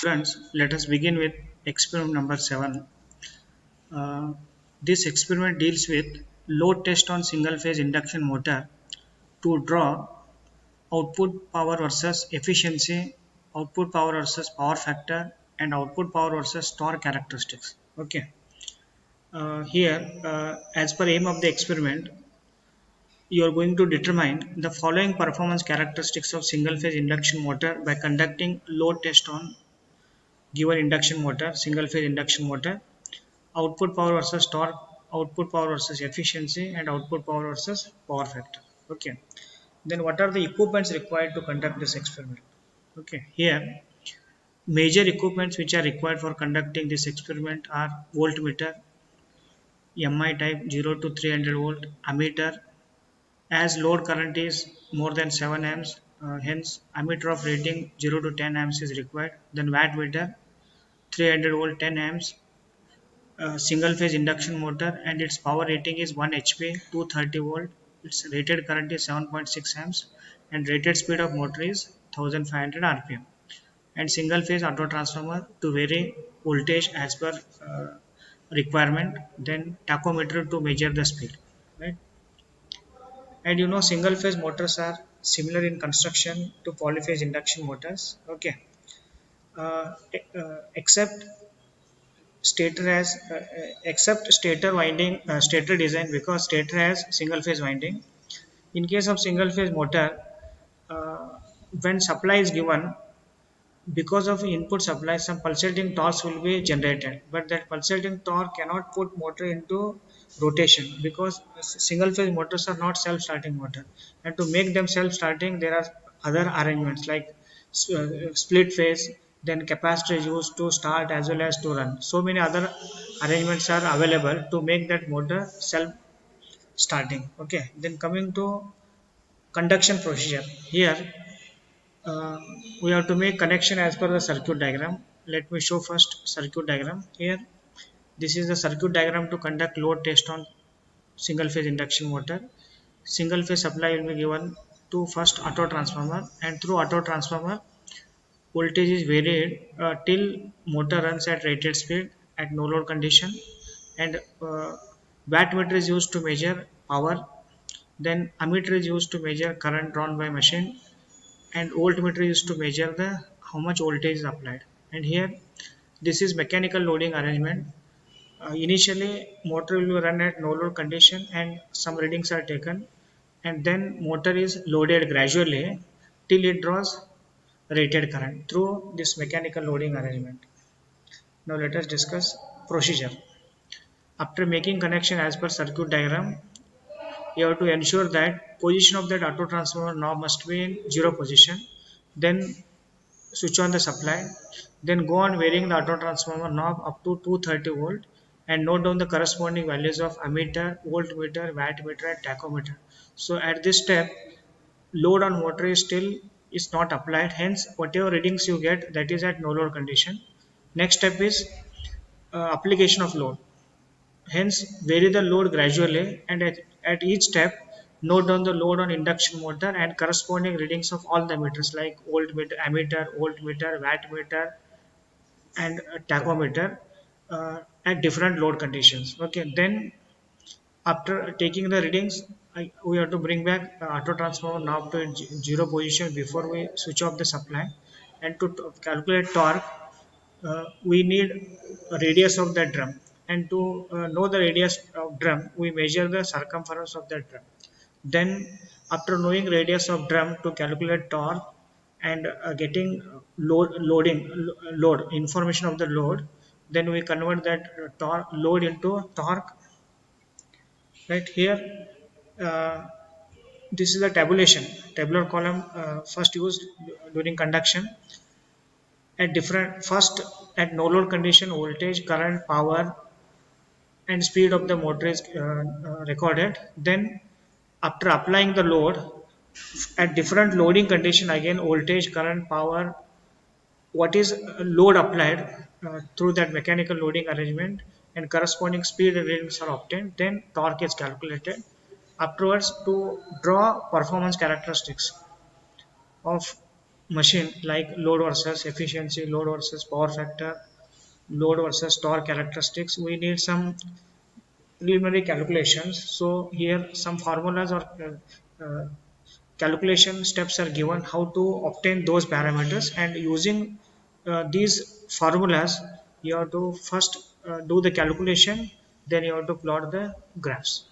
Friends, let us begin with experiment number 7. Uh, this experiment deals with load test on single phase induction motor to draw output power versus efficiency, output power versus power factor, and output power versus torque characteristics. Okay. Here, as per aim of the experiment, you are going to determine the following performance characteristics of single phase induction motor by conducting load test on given induction motor, single phase induction motor, output power versus torque, output power versus efficiency, and output power versus power factor. Okay. Then what are the equipments required to conduct this experiment? Okay. Here, major equipments which are required for conducting this experiment are voltmeter, MI type 0 to 300 volt, ammeter, as load current is more than 7 amps, hence ammeter of rating 0 to 10 amps is required. Then wattmeter 300 volt 10 amps, single phase induction motor, and its power rating is 1 HP 230 volt. Its rated current is 7.6 amps and rated speed of motor is 1500 rpm, and single phase auto transformer to vary voltage as per requirement, then tachometer to measure the speed, right? And single phase motors are similar in construction to polyphase induction motors. Okay. Except stator has except stator winding, stator design, because stator has single phase winding. In case of single phase motor, uh, when supply is given, because of input supply, some pulsating torques will be generated, but that pulsating torque cannot put motor into rotation because single phase motors are not self starting motor, and to make them self starting there are other arrangements like split phase, then capacitor is used to start as well as to run. So many other arrangements are available to make that motor self starting. Okay, then coming to conduction procedure. Here, uh, we have to make connection as per the circuit diagram. Let me show first circuit diagram. Here, this is the circuit diagram to conduct load test on single phase induction motor. Single phase supply will be given to first auto transformer, and through auto transformer voltage is varied till motor runs at rated speed at no load condition, and wattmeter is used to measure power, then ammeter is used to measure current drawn by machine, and voltmeter is to measure the how much voltage is applied. And here, this is mechanical loading arrangement. Initially motor will be run at no load condition and some readings are taken, and then motor is loaded gradually till it draws rated current through this mechanical loading arrangement. Now let us discuss procedure. After making connection as per circuit diagram, you have to ensure that position of that auto transformer knob must be in zero position. Then switch on the supply, then go on varying the auto transformer knob up to 230 volt, and note down the corresponding values of ammeter, voltmeter, wattmeter, and tachometer. So at this step, load on motor is still is not applied, hence whatever readings you get, that is at no load condition. Next step is application of load. Hence, vary the load gradually, and at each step, note down the load on induction motor and corresponding readings of all the meters like voltmeter, ammeter, voltmeter, wattmeter, and tachometer at different load conditions. Okay, then after taking the readings, we have to bring back auto transformer knob to zero position before we switch off the supply, and to calculate torque, we need a radius of that drum, and to know the radius of drum we measure the circumference of that drum. Then after knowing radius of drum to calculate torque and getting load information of the load, then we convert that torque load into torque. Right here, uh, this is the tabulation tabular column first used during conduction. At different first, at no load condition, voltage, current, power, and speed of the motor is recorded. Then after applying the load at different loading condition, again voltage, current, power, what is load applied through that mechanical loading arrangement, and corresponding speed readings are obtained. Then torque is calculated. Afterwards, to draw performance characteristics of machine like load versus efficiency, load versus power factor, load versus torque characteristics, we need some preliminary calculations. So here some formulas or calculation steps are given how to obtain those parameters, and using these formulas you have to first do the calculation, then you have to plot the graphs.